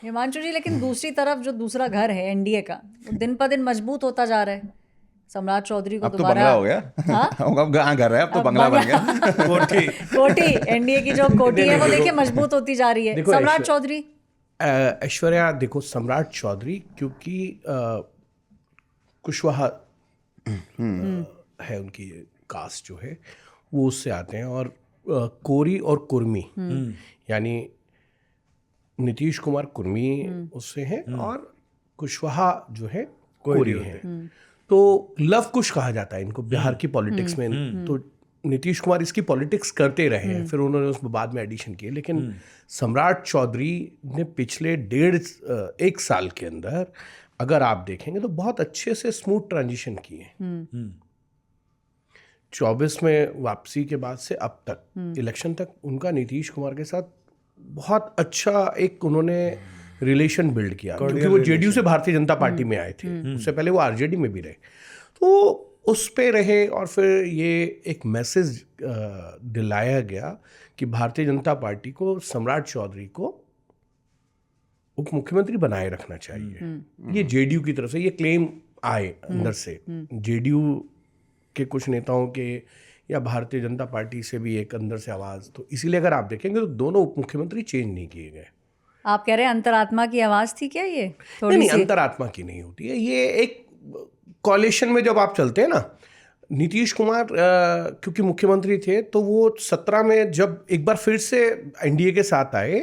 हिमांशु जी, लेकिन दूसरी तरफ जो दूसरा घर है एनडीए का, वो दिन पर दिन मजबूत होता जा रहा है। सम्राट चौधरी को अब तो दोबारा बंगला हो गया। हाँ अब कहाँ घर है, अब तो बंगला बन गया। कोठी एनडीए की जो कोठी है वो देखिए मजबूत होती जा रही है। देखो, सम्राट चौधरी, ऐश्वर्या, देखो सम्राट चौधरी क्योंकि कुशवाहा है उनकी कास्ट जो है वो उससे आते हैं, और कोरी और कुर्मी यानी नीतीश कुमार कुर्मी उससे हैं और कुशवाहा जो है कोरी है। तो लव कुश कहा जाता है इनको बिहार की पॉलिटिक्स में। तो नीतीश कुमार इसकी पॉलिटिक्स करते रहे हैं, फिर उन्होंने उसमें बाद में एडिशन किए। लेकिन सम्राट चौधरी ने पिछले 1.5 साल के अंदर अगर आप देखेंगे तो बहुत अच्छे से स्मूथ ट्रांजिशन किए। 24 में वापसी के बाद से अब तक इलेक्शन तक उनका नीतीश कुमार के साथ बहुत अच्छा एक उन्होंने रिलेशन बिल्ड किया, क्योंकि वो जेडीयू से भारतीय जनता पार्टी में आए थे। उससे पहले वो आरजेडी में भी रहे, तो उस पे रहे। और फिर ये एक मैसेज दिलाया गया कि भारतीय जनता पार्टी को सम्राट चौधरी को उप मुख्यमंत्री बनाए रखना चाहिए। ये जेडीयू की तरफ से ये क्लेम आए अंदर से, जेडीयू के कुछ नेताओं के या भारतीय जनता पार्टी से भी एक अंदर से आवाज़। तो इसीलिए अगर आप देखेंगे तो दोनों उप मुख्यमंत्री चेंज नहीं किए गए। आप कह रहे हैं अंतरात्मा की आवाज़ थी क्या ये? नहीं, अंतरात्मा की नहीं होती है ये। एक कॉलिशन में जब आप चलते हैं ना, नीतीश कुमार क्योंकि मुख्यमंत्री थे तो वो 17 में जब एक बार फिर से एनडीए के साथ आए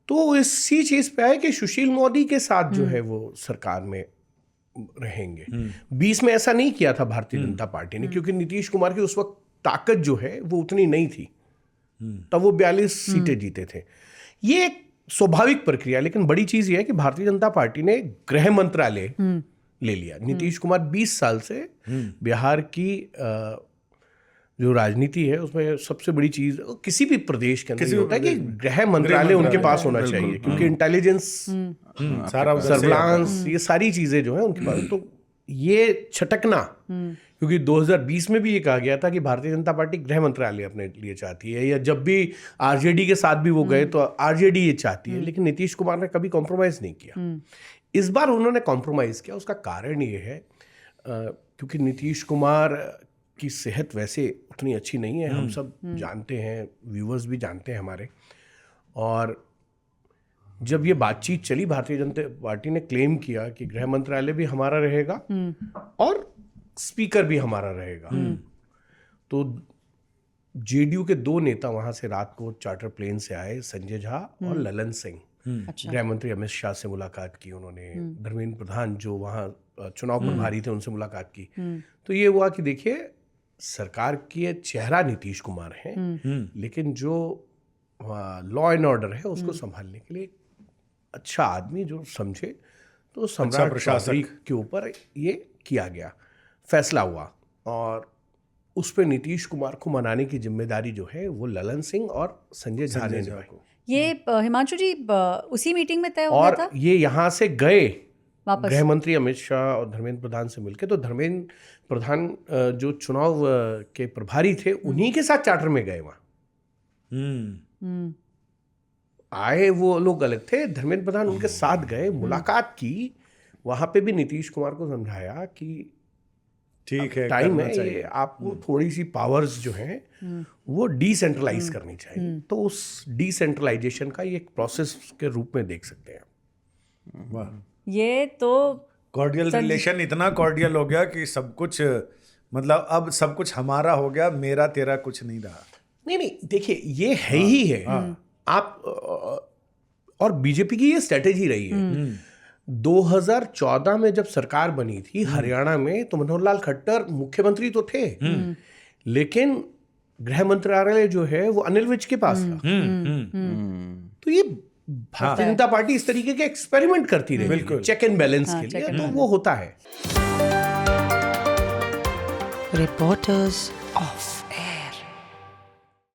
तो इसी चीज़ पे आए कि सुशील मोदी के साथ जो है वो सरकार में रहेंगे। 20 में ऐसा नहीं किया था भारतीय जनता पार्टी ने, क्योंकि नीतीश कुमार की उस वक्त ताकत जो है वो उतनी नहीं थी, तब वो 42 सीटें जीते थे। ये एक स्वाभाविक प्रक्रिया। लेकिन बड़ी चीज़ ये है कि भारतीय जनता पार्टी ने गृह मंत्रालय ले लिया। नीतीश कुमार 20 साल से बिहार की जो राजनीति है उसमें सबसे बड़ी चीज़ किसी भी प्रदेश के अंदर होता है कि गृह मंत्रालय उनके पास होना चाहिए, क्योंकि इंटेलिजेंस, सर्विलांस, ये सारी चीज़ें जो है उनके पास। तो ये छटकना, क्योंकि 2020 में भी ये कहा गया था कि भारतीय जनता पार्टी गृह मंत्रालय अपने लिए चाहती है, या जब भी आरजेडी के साथ भी वो गए तो आरजेडी ये चाहती है। लेकिन नीतीश कुमार ने कभी कॉम्प्रोमाइज़ नहीं किया। इस बार उन्होंने कॉम्प्रोमाइज़ किया। उसका कारण ये है क्योंकि नीतीश कुमार की सेहत वैसे उतनी अच्छी नहीं है, हम सब जानते हैं, व्यूअर्स भी जानते हैं हमारे। और जब ये बातचीत चली, भारतीय जनता पार्टी ने क्लेम किया कि गृह मंत्रालय भी हमारा रहेगा और स्पीकर भी हमारा रहेगा। तो जेडीयू के 2 नेता वहां से रात को चार्टर प्लेन से आए, संजय झा और ललन सिंह। गृह मंत्री अमित शाह से मुलाकात की उन्होंने, धर्मेंद्र प्रधान जो वहाँ चुनाव प्रभारी थे उनसे मुलाकात की। तो ये हुआ कि देखिए, सरकार की चेहरा नीतीश कुमार है, लेकिन जो लॉ एंड ऑर्डर है उसको संभालने के लिए अच्छा आदमी जो समझे, तो सम्राट चौधरी के ऊपर ये किया गया, फैसला हुआ। और उस पर नीतीश कुमार को मनाने की जिम्मेदारी जो है वो ललन सिंह और संजय झा ने निभाई। ये हिमांशु जी उसी मीटिंग में तय हो गया था। और ये यहाँ से गए गृह मंत्री अमित शाह और धर्मेंद्र प्रधान से मिलके, तो धर्मेंद्र प्रधान जो चुनाव के प्रभारी थे उन्हीं के साथ चार्टर में गए वहाँ। आए वो लोग अलग थे, धर्मेंद्र प्रधान उनके साथ गए, मुलाकात की। वहाँ पे भी नीतीश कुमार को समझाया कि ठीक है, टाइम है, ये आपको थोड़ी सी पावर्स जो हैं वो डिसेंट्रलाइज करनी चाहिए। तो उस डिसेंट्रलाइजेशन का ये एक प्रोसेस के रूप में देख सकते हैं। वाह, ये तो कॉर्डियल रिलेशन इतना कॉर्डियल हो गया कि सब कुछ, मतलब अब सब कुछ हमारा हो गया, मेरा तेरा कुछ नहीं रहा। नहीं, देखिए ये है ही है। आप और बीजेपी की ये स्ट्रेटेजी रही है। 2014 में जब सरकार बनी थी हरियाणा में, तो मनोहर लाल खट्टर मुख्यमंत्री तो थे, लेकिन गृह मंत्रालय जो है वो अनिल विज के पास था। तो ये भारतीय जनता पार्टी इस तरीके के एक्सपेरिमेंट करती रही, बिल्कुल चेक एंड बैलेंस के लिए, तो वो होता है। Reporters of